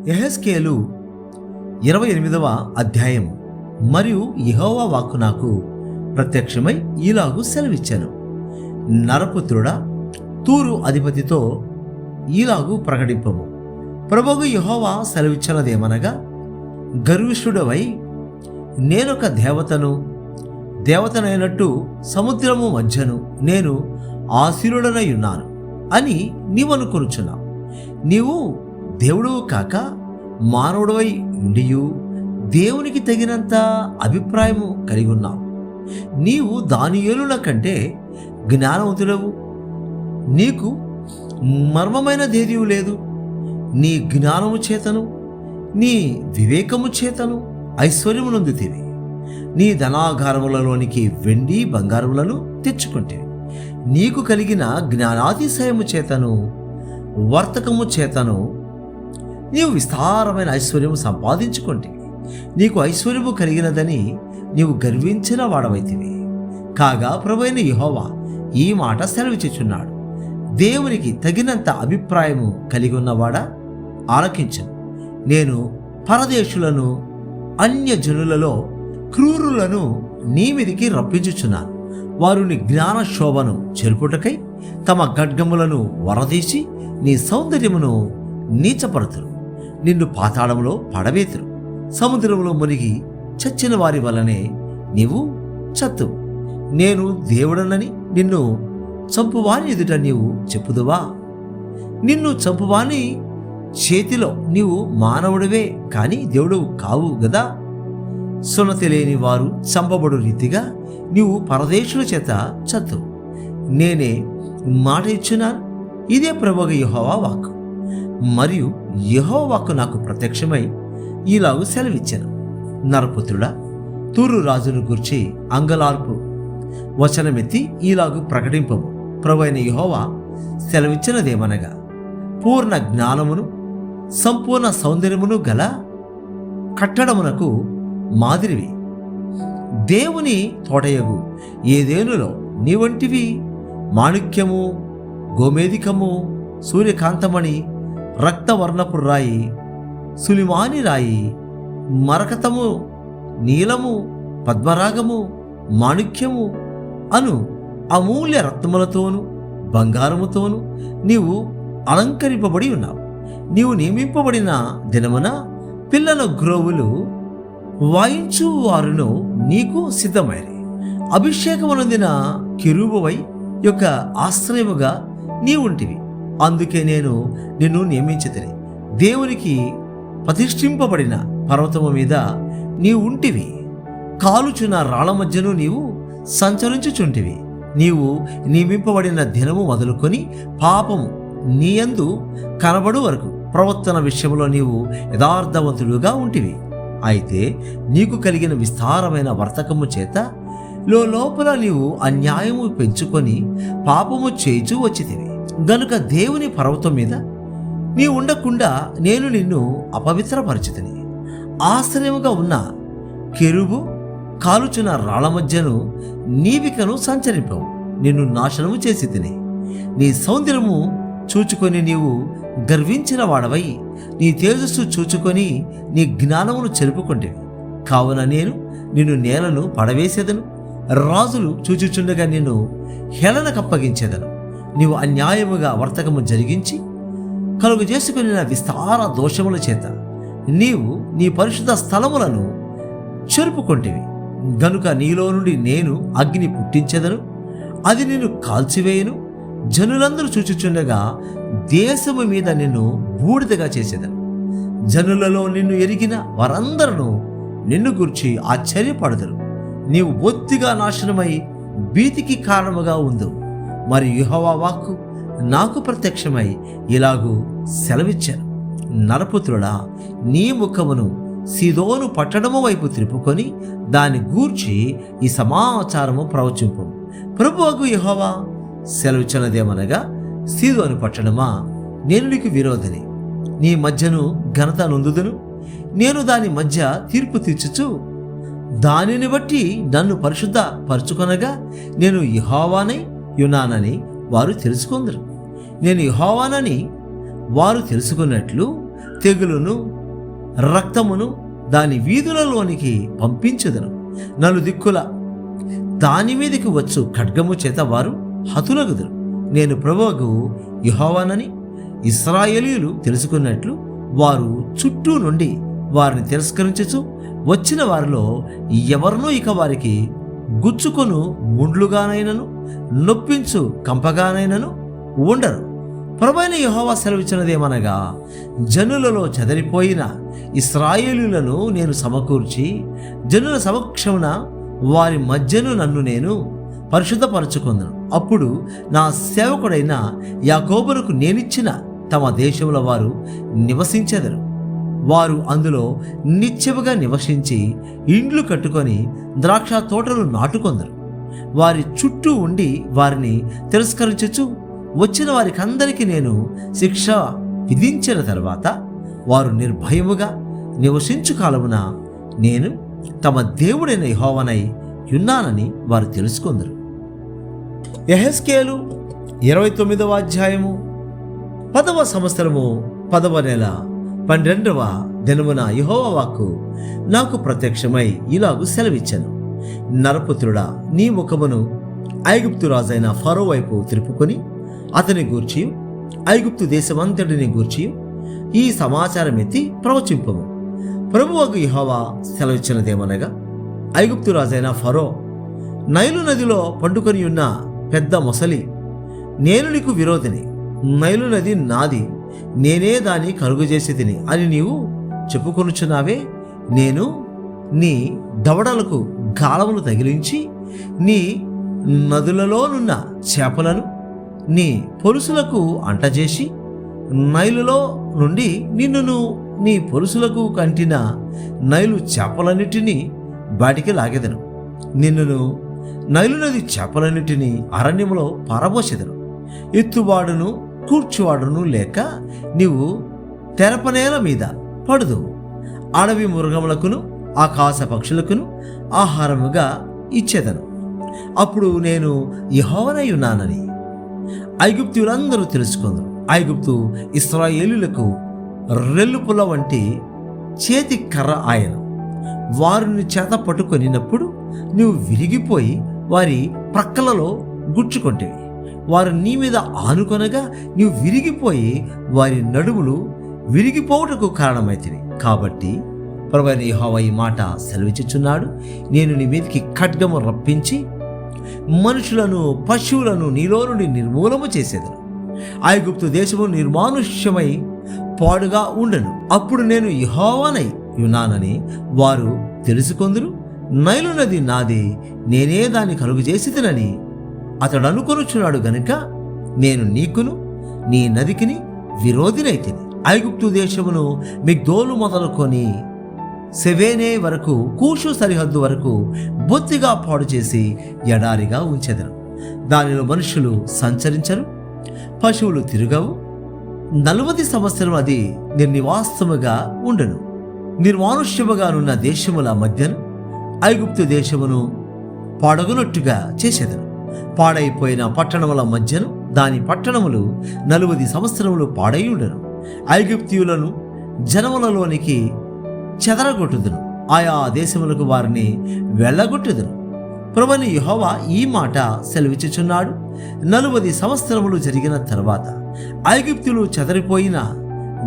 యెహెజ్కేలు 28వ అధ్యాయం. మరియు యెహోవా వాక్కు నాకు ప్రత్యక్షమై ఈలాగు సెలవిచ్చాను, నరపుత్రుడా, తూరు అధిపతితో ఈలాగు ప్రకటింపము. ప్రభువు యెహోవా సెలవిచ్చినదేమనగా, గర్విష్ఠుడవై నేనొక దేవతనైనట్టు సముద్రము మధ్యను నేను ఆసీనుడనై ఉన్నాను అని నీవనుకొనుచున్నావు. నీవు దేవుడవు కాక మానవుడవై ఉండియు దేవునికి తగినంత అభిప్రాయము కలిగి ఉన్నావు. నీవు దానియేలుల కంటే జ్ఞానవంతుడవు, నీకు మర్మమైనదేదీ లేదు. నీ జ్ఞానము చేతను నీ వివేకము చేతను ఐశ్వర్యము నొందితివి. నీ ధనాగారములలోనికి వెండి బంగారములను తెచ్చుకుంటేవి. నీకు కలిగిన జ్ఞానాతిశయము చేతను వర్తకము చేతను నీవు విస్తారమైన ఐశ్వర్యము సంపాదించుకుంటేవి. నీకు ఐశ్వర్యము కలిగినదని నీవు గర్వించిన వాడవైతివి. కాగా ప్రభువైన యెహోవా ఈ మాట సెలవిచ్చుచున్నాడు, దేవునికి తగినంత అభిప్రాయము కలిగి ఉన్నవాడా, ఆలకించను. నేను పరదేశులను అన్యజనులలో క్రూరులను నీ మీదికి రప్పించుచున్నాను. వారు నీ జ్ఞాన శోభను చెరుపుటకై తమ ఖడ్గములను వరదీసి నీ సౌందర్యమును నీచపరుతురు. నిన్ను పాతాళములో పడవేతురు. సముద్రములో మునిగి చచ్చిన వారి వలనే నీవు చత్తువు. నేను దేవుడనని నిన్ను చంపువాని ఎదుట నీవు చెప్పుదువా? నిన్ను చంపువాని చేతిలో నీవు మానవుడివే కాని దేవుడు కావు గదా. సున్నతి లేని వారు చంపబడు రీతిగా నీవు పరదేశుల చేత చత్తు. నేనే మాట ఇచ్చున్నాను. ఇదే ప్రభువు యెహోవా వాక్కు. మరియు యెహోవా వాక్కు నాకు ప్రత్యక్షమై ఈలాగు సెలవిచ్చాను, నరపుత్రుడా, తూరు రాజును గూర్చి అంగలార్పు వచనమెత్తి ఈలాగు ప్రకటింపము. ప్రభువైన యెహోవా సెలవిచ్చినదేమనగా, పూర్ణ జ్ఞానమును సంపూర్ణ సౌందర్యమును గల కట్టడమునకు మాదిరివి దేవుని తోటయగు ఏదేనులో నీ వంటివి మాణిక్యము, గోమేధికము, సూర్యకాంతమణి, రక్తవర్ణపు రాయి, సులిమాని రాయి, మరకతము, నీలము, పద్మరాగము, మాణిక్యము అను అమూల్య రత్నములతోనూ బంగారముతోనూ నీవు అలంకరింపబడి ఉన్నావు. నీవు నియమింపబడిన దినమున పిల్లల గ్రోవులు వాయించు వారును నీకు సిద్ధమైరి. అభిషేకమునొందిన కెరూబువై యొక్క ఆశ్రయముగా నీవుంటివి. అందుకే నేను నిన్ను నియమించితిని. దేవునికి ప్రతిష్ఠింపబడిన పర్వతము మీద నీవు ఉంటివి. కాలుచున్న రాళ్ల మధ్యను నీవు సంచరించుచుంటివి. నీవు నియమింపబడిన దినము మొదలుకొని పాపము నీయందు కనబడు వరకు ప్రవర్తన విషయంలో నీవు యథార్థవంతుడుగా ఉంటివి. అయితే నీకు కలిగిన విస్తారమైన వర్తకము చేత లోపల నీవు అన్యాయము పెంచుకొని పాపము చేయిచూ వచ్చితివి. గనుక దేవుని పర్వతం మీద నీ ఉండకుండా నేను నిన్ను అపవిత్రపరిచితిని. ఆశ్రయముగా ఉన్న కెరూబు కాలుచున్న రాళ్ల మధ్యను నీవికను సంచరింపవు. నిన్ను నాశనము చేసి తిని నీ సౌందర్యము చూచుకొని నీవు గర్వించిన వాడవై నీ తేజస్సు చూచుకొని నీ జ్ఞానమును చెరుపుకుంటేవి. కావున నేను నిన్ను నేలను పడవేసేదను. రాజులు చూచుచుండగా నిన్ను హేళనకప్పగించేదను. నీవు అన్యాయముగా వర్తకము జరిగించి కలుగు చేసుకుని విస్తార దోషముల చేత నీవు నీ పరిశుద్ధ స్థలములను చెరుపుకొంటివి. గనుక నీలో నుండి నేను అగ్ని పుట్టించెదను, అది నిన్ను కాల్చివేయను. జనులందరూ చూచుచుండగా దేశము మీద నిన్ను బూడిదగా చేసేదను. జనులలో నిన్ను ఎరిగిన వారందరూ నిన్ను గూర్చి ఆశ్చర్యపడదురు. నీవు బొత్తిగా నాశనమై భీతికి కారణముగా ఉండు. మరి యెహోవా వాక్కు నాకు ప్రత్యక్షమై ఇలాగూ సెలవిచ్చాను, నరపుత్రుడా, నీ ముఖమును సీదోను పట్టణము వైపు త్రిప్పుకొని దాని గూర్చి ఈ సమాచారము ప్రవచింపు. ప్రభువగు యెహోవా సెలవిచ్చినదేమనగా, సీదోను పట్టణమా, నేను నీకు విరోధిని. నీ మధ్యను ఘనత నొందుదును. నేను దాని మధ్య తీర్పు తీర్చుచు దానిని బట్టి నన్ను పరిశుద్ధ పరుచుకొనగా నేను యెహోవానై యున్నానని వారు తెలుసుకొందరు. నేను యెహోవానని వారు తెలుసుకున్నట్లు తెగులును రక్తమును దాని వీధులలోనికి పంపించెదను. నలుదిక్కుల దాని మీదకి వచ్చు ఖడ్గము చేత వారు హతులగుదురు. నేను ప్రభువగు యెహోవానని ఇశ్రాయేలీయులు తెలుసుకున్నట్లు వారు చుట్టూ నుండి వారిని తిరస్కరించుచు వచ్చిన వారిలో ఎవరినూ ఇక వారికి గుచ్చుకొను ముండ్లుగానైనను నొప్పించు కంపగానైనను ఉండరు. ప్రభువైన యెహోవా సెలవిచ్చినదేమనగా, జనులలో చెదరిపోయిన ఇశ్రాయేలీయులను నేను సమకూర్చి జనుల సమక్షమున వారి మధ్యను నన్ను నేను పరిశుద్ధపరచుకొందును. అప్పుడు నా సేవకుడైన యాకోబునకు నేనిచ్చిన తమ దేశముల వారు నివసించెదరు. వారు అందులో నిత్యముగా నివసించి ఇండ్లు కట్టుకొని ద్రాక్ష తోటలు నాటుకొందరు. వారి చుట్టూ ఉండి వారిని తిరస్కరించుచు వచ్చిన వారికందరికీ నేను శిక్ష విధించిన తర్వాత వారు నిర్భయముగా నివసించు కాలమున నేను తమ దేవుడైన యెహోవానై ఉన్నానని వారు తెలుసుకొందరు. యెహెజ్కేలు 29వ అధ్యాయము 10వ సంవత్సరము 10వ నెల 12వ దినమున యెహోవా వాక్కు నాకు ప్రత్యక్షమై ఇలాగు సెలవిచ్చెను. నరపుత్రుడా, నీ ముఖమును ఐగుప్తు రాజైన ఫరో వైపు తిరుపుకొని అతని గూర్చి ఐగుప్తు దేశమంతటిని గూర్చి ఈ సమాచారం ఎత్తి ప్రవచింపము. ప్రభువగు యెహోవా సెలవిచ్చినదేమనగా, ఐగుప్తు రాజైన ఫరో, నైలు నదిలో పండుకొని ఉన్న పెద్ద మొసలి, నేను నీకు విరోధిని, నైలు నది నాది, నేనే దాన్ని కలుగజేసి తిని అని నీవు చెప్పుకొనుచున్నావే. నేను నీ దవడలకు గాలములు తగిలించి నీ నదులలోనున్న చేపలను నీ పొలుసులకు అంటజేసి నైలులో నుండి నిన్నును నీ పొలుసులకు కంటిన నైలు చేపలన్నిటినీ బాటికి లాగెదను. నిన్నును నైలు నది చేపలన్నిటినీ అరణ్యములో పారబోసెదను. ఎత్తువాడును కూర్చువాడును లేక నీవు తెరపనేల మీద పడుదువు. అడవి మృగములకును ఆకాశ పక్షులకును ఆహారముగా ఇచ్చేదను. అప్పుడు నేను యెహోవానై ఉన్నానని ఐగుప్తీయులందరూ తెలుసుకుందరు. ఐగుప్తు ఇశ్రాయేలీయులకు రెల్లుపుల వంటి చేతి కర్ర ఆయను. వారిని చేత పట్టుకొనినప్పుడు నువ్వు విరిగిపోయి వారి ప్రక్కలలో గుచ్చుకొంటివి. వారు నీ మీద ఆనుకొనగా నీవు విరిగిపోయి వారి నడుములు విరిగిపోవుటకు కారణమైతివి. కాబట్టి ప్రభువైన యెహోవా ఈ మాట సెలవిచ్చుచున్నాడు, నేను నీ మీదకి ఖడ్గము రప్పించి మనుషులను పశువులను నీలో నుండి నిర్మూలము చేసేదను. ఐగుప్తు దేశము నిర్మానుష్యమై పాడుగా ఉండను. అప్పుడు నేను యెహోవానై ఉన్నానని వారు తెలుసుకొందురు. నైలు నది నాది, నేనే దాన్ని కలుగజేసితినని అతడు అనుకొనుచున్నాడు గనుక నేను నీకును నీ నదికిని విరోధినైతిని. ఐగుప్తు దేశమును మిగ్దోలు మొదలుకొని సెవేనే వరకు కూషు సరిహద్దు వరకు బొత్తిగా పాడు చేసి ఎడారిగా ఉంచెదను. దానిలో మనుషులు సంచరించరు, పశువులు తిరగవు. 40 సంవత్సరం అది నిర్నివాసముగా ఉండను. నిర్మానుష్యముగానున్న దేశముల మధ్యను ఐగుప్తు దేశమును పాడగునట్టుగా చేసేదను. పాడైపోయిన పట్టణముల మధ్యను దాని పట్టణములు 40 సంవత్సరములు పాడై ఉండను. ఐగుప్తీయులను జనములలోనికి చెదరగొట్టుదును, ఆయా దేశములకు వారిని వెళ్ళగొట్టుదును. ప్రభువైన యెహోవా ఈ మాట సెలవిచ్చుచున్నాడు. 40 సంవత్సరములు జరిగిన తర్వాత ఐగుప్తులు చెదరిపోయిన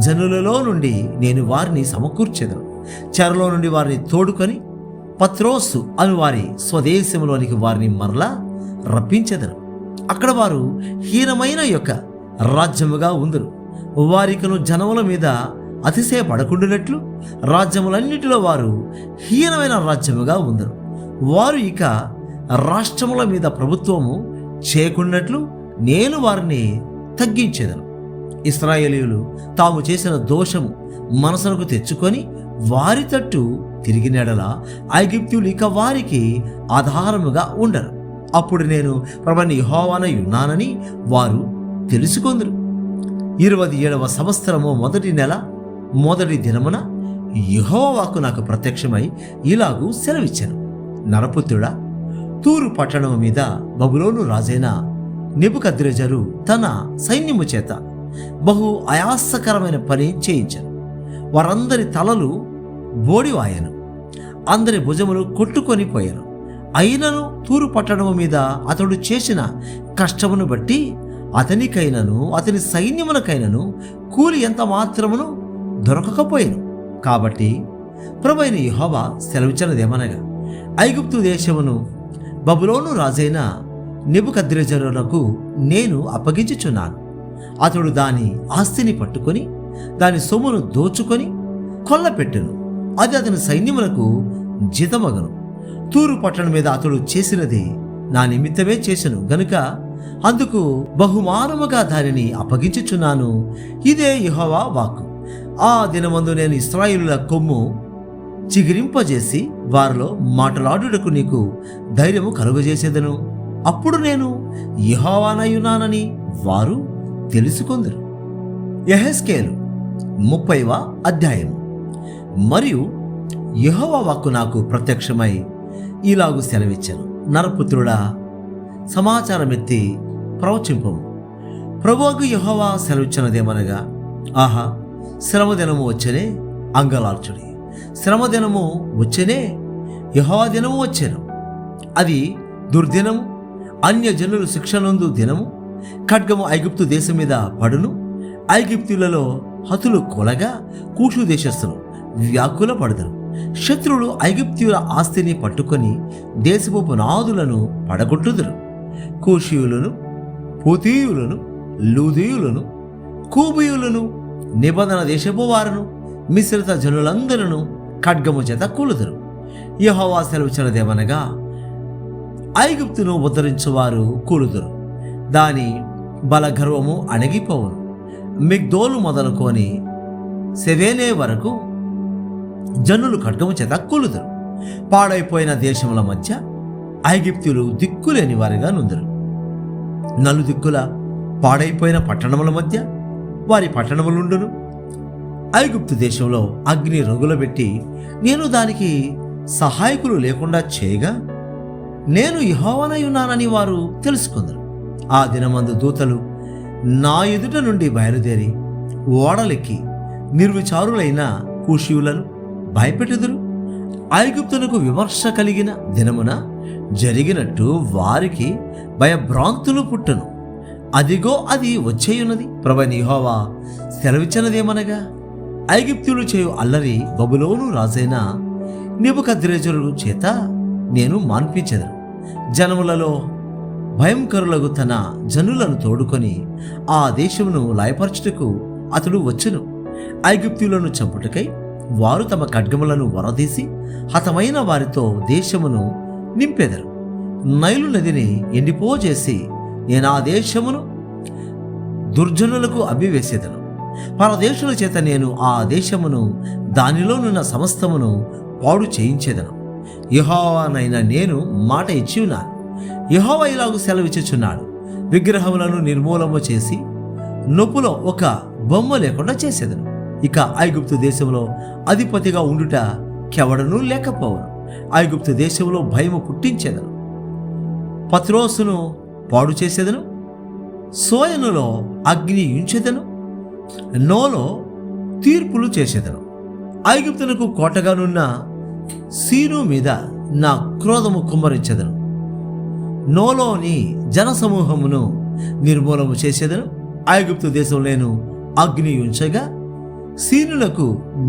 జనులలో నుండి నేను వారిని సమకూర్చెదను. చెరలో నుండి వారిని తోడుకొని పత్రోసు అను వారి స్వదేశములోనికి వారిని మరలా రప్పించెదను. అక్కడ వారు హీనమైన యొక్క రాజ్యముగా ఉందరు. వారికను జనముల మీద అతిశయపడకుండానట్లు రాజ్యములన్నిటిలో వారు హీనమైన రాజ్యముగా ఉందరు. వారు ఇక రాష్ట్రముల మీద ప్రభుత్వము చేయకున్నట్లు నేను వారిని తగ్గించేదను. ఇశ్రాయేలీయులు తాము చేసిన దోషము మనసులకు తెచ్చుకొని వారి తట్టు తిరిగినెడల ఐగుప్తీయులు ఇక వారికి ఆధారముగా ఉండరు. అప్పుడు నేను ప్రభువైన యెహోవానై ఉన్నానని వారు తెలుసుకొందురు. 27వ సంవత్సరము 1వ నెల 1వ దినమున యెహోవా వాక్కు నాకు ప్రత్యక్షమై ఇలాగూ సెలవిచ్చెను. నరపుత్రుడా, తూరు పట్టణము మీద బబులోను రాజైన నెబుకద్రెజరు తన సైన్యము చేత బహు ఆయాసకరమైన పని చేయించాను. వారందరి తలలు బోడివాయను, అందరి భుజములు కొట్టుకొని పోయాను. అయినను తూరు పట్టణము మీద అతడు చేసిన కష్టమును బట్టి అతనికైనను అతని సైన్యమునకైనను కూలి ఎంత మాత్రమును దొరకకపోయాను. కాబట్టి ప్రభువైన యెహోవా సెలవిచ్చినదేమనగా, ఐగుప్తు దేశమును బబులోను రాజైన నెబుకద్రెజరునకు నేను అప్పగించుచున్నాను. అతడు దాని ఆస్తిని పట్టుకొని దాని సొమ్మును దోచుకొని కొల్లపెట్టును. అది అతని సైన్యములకు జితమగను. తూరు పట్టణం మీద అతడు చేసినది నా నిమిత్తమే చేసెను గనుక అందుకు బహుమానముగా దానిని అప్పగించుచున్నాను. ఇదే యెహోవా వాక్కు. ఆ దినమందు నేను ఇశ్రాయేలుల కొమ్ము చిగిరింపజేసి వారిలో మాటలాడుటకు నీకు ధైర్యము కలుగజేసేదను. అప్పుడు నేను యెహోవానయున్నానని వారు తెలుసుకొందరు. యెహెజ్కేలు 30వ అధ్యాయము. మరియు యెహోవా వాక్కు నాకు ప్రత్యక్షమై ఇలాగు సెలవిచ్చెను, నరపుత్రుడా, సమాచారమెత్తి ప్రవచింపము. ప్రభువుకు యెహోవా సెలవిచ్చినదేమనగా, ఆహా, శ్రమదినము వచ్చెనే, అంగలార్చుడి. శ్రమదినము వచ్చెనే, యెహోవా దినము వచ్చెను. అది దుర్దినము, అన్యజనులు శిక్షనందు దినము. ఖడ్గము ఐగుప్తు దేశం మీద పడును. ఐగుప్తులలో హతులు కొలగా కూషు దేశస్థులు వ్యాకుల పడదరు. శత్రువులు ఐగుప్తీయుల ఆస్తిని పట్టుకొని దేశపు పునాదులను పడగొట్టుదురు. కూషీయులను, పూతీయులను, లూదీయులను, కూబీయులను, నిబంధన దేశపు వారును, మిశ్రిత జనులందరూ ఖడ్గము చేత కూలుదురు. యెహోవా సెలవిచ్చినదేమనగా, ఐగుప్తును ఉద్ధరించువారు కూలుదురు. దాని బలగర్వము అణగిపోవును. మిగ్దోలు మొదలుకొని సెవేనే వరకు జనులు ఖడ్గము చేత కూలుదురు. పాడైపోయిన దేశముల మధ్య ఐగుప్తులు దిక్కులేని వారిగా నుందురు. నలుదిక్కుల పాడైపోయిన పట్టణముల మధ్య వారి పట్టణములుండును. ఐగుప్తు దేశంలో అగ్ని రగులబెట్టి నేను దానికి సహాయకులు లేకుండా చేయగా నేను యెహోవానయున్నానని వారు తెలుసుకుందరు. ఆ దినమందు దూతలు నా ఎదుట నుండి బయలుదేరి ఓడలెక్కి నిర్విచారులైన కూషీయులను భయపెట్టుదురు. ఐగుప్తునకు విమర్శ కలిగిన దినమున జరిగినట్టు వారికి భయభ్రాంతులు పుట్టును. అదిగో అది వచ్చేయున్నది. ప్రభువైన యెహోవా సెలవిచ్చినదేమనగా, ఐగుప్తులు చేయు అల్లరి బబులోను రాజైన నెబుకద్రెజరు చేత నేను మాన్పించెదను. జనములలో భయంకరులకు తన జనులను తోడుకొని ఆ దేశమును లయపరచుటకు అతడు వచ్చును. ఐగుప్తులను చంపుటకై వారు తమ ఖడ్గములను వరదీసి హతమైన వారితో దేశమును నింపెదరు. నైలు నదిని ఎండిపోజేసి నేను ఆ దేశమును దుర్జనులకు అభివేసేదను. పరదేశుల చేత నేను ఆ దేశమును దానిలోనున్న సమస్తమును పాడు చేయించేదను. యెహోవానైన నేను మాట ఇచ్చి ఉన్నాను. యెహోవా ఇలాగు సెలవిచ్చుచున్నాడు, విగ్రహములను నిర్మూలము చేసి నొప్పులో ఒక బొమ్మ లేకుండా చేసేదను. ఇక ఐగుప్తు దేశంలో అధిపతిగా ఉండుట కెవడనూ లేకపోవను. ఐగుప్తు దేశంలో భయము పుట్టించేదను. పత్రోసును పాడు చేసేదను. సోయనులో అగ్ని ఉంచెదను. నోలో తీర్పులు చేసేదను. ఐగుప్తునకు కోటగానున్న సీను మీద నా క్రోధము కుమ్మరించెదను. నోలోని జనసమూహమును నిర్మూలము చేసేదను. ఐగుప్తు దేశం నేను అగ్ని ఉంచగా సీనులకు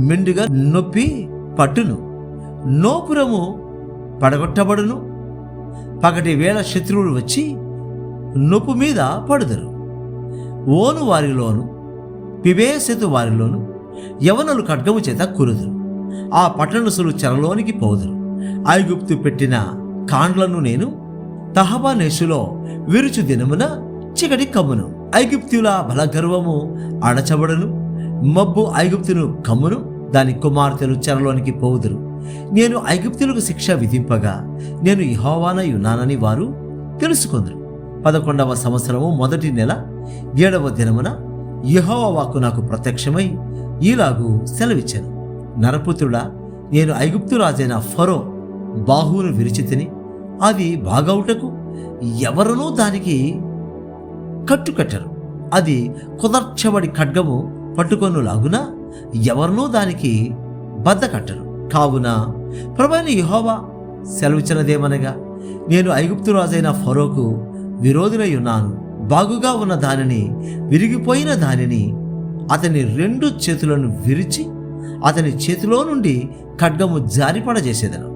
మెండుగా నొప్పి పట్టును. నోపురము పడగొట్టబడును. పగటి వేళ శత్రువులు వచ్చి నొప్పు మీద పడుదరు. ఓను వారిలోను పిబేసెతు వారిలోను యవనులు ఖడ్గము చేత కూలుదురు. ఆ పట్టణసులు చెరలోనికి పోదురు. ఐగుప్తు పెట్టిన కాండ్లను నేను తహపనేసులో విరుచు దినమున చికటి కమ్మును. ఐగుప్తుల బలగర్వము అణచబడును. మబ్బు ఐగుప్తును కమ్మును. దాని కుమార్తెలు చెరలోనికి పోవుదురు. నేను ఐగుప్తులకు శిక్ష విధింపగా నేను యెహోవానయున్నానని వారు తెలుసుకొందురు. 11వ సంవత్సరము మొదటి నెల 7వ దినమున యెహోవా వాక్కు నాకు ప్రత్యక్షమై ఈలాగు సెలవిచ్చెను, నరపుత్రుడా, నేను ఐగుప్తు రాజైన ఫరో బాహువును విరిచితిని. అది బాగవుటకు ఎవరునూ దానికి కట్టుకట్టరు. అది కుదర్చబడి ఖడ్గము పట్టుకొనులాగున ఎవరినూ దానికి బద్ధకట్టరు. కావున ప్రభువైన యెహోవా సెలవిచ్చినదేమనగా, నేను ఐగుప్తు రాజైన ఫరోకు విరోధులై ఉన్నాను. బాగుగా ఉన్న దానిని, విరిగిపోయిన దానిని, అతని 2 చేతులను విరిచి అతని చేతిలో నుండి ఖడ్గము జారిపడజేసేదను.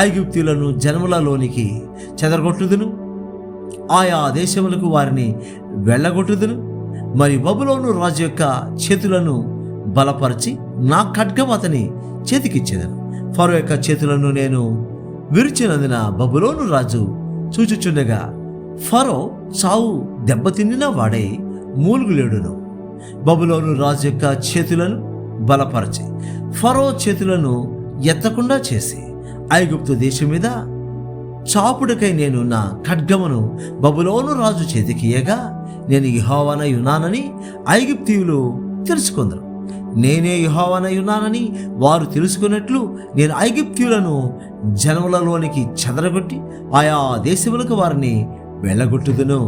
ఐగుప్తీయులను జనములలోనికి చెదరగొట్టుదును, ఆయా దేశములకు వారిని వెళ్ళగొట్టుదును. మరి బబులోను రాజు యొక్క చేతులను బలపరిచి నా ఖడ్గం అతని చేతికిచ్చేదను. ఫరో యొక్క చేతులను నేను విరిచినందున బబులోను రాజు చూచుచుండగా ఫరో చావు దెబ్బతిన్నిన వాడై మూలుగులేడును. బబులోను రాజు యొక్క చేతులను బలపరచి ఫరో చేతులను ఎత్తకుండా చేసి ఐగుప్తు దేశం మీద చాపుడికై నేను నా ఖడ్గమును బబులోను రాజు చేతికియగా నేను యెహోవానై ఉన్నానని ఐగుప్తీయులు తెలుసుకుందరు. నేనే యెహోవానై ఉన్నానని వారు తెలుసుకున్నట్లు నేను ఐగుప్తీయులను జనములలోనికి చెదరగొట్టి ఆయా దేశములకు వారిని వెళ్ళగొట్టుదును.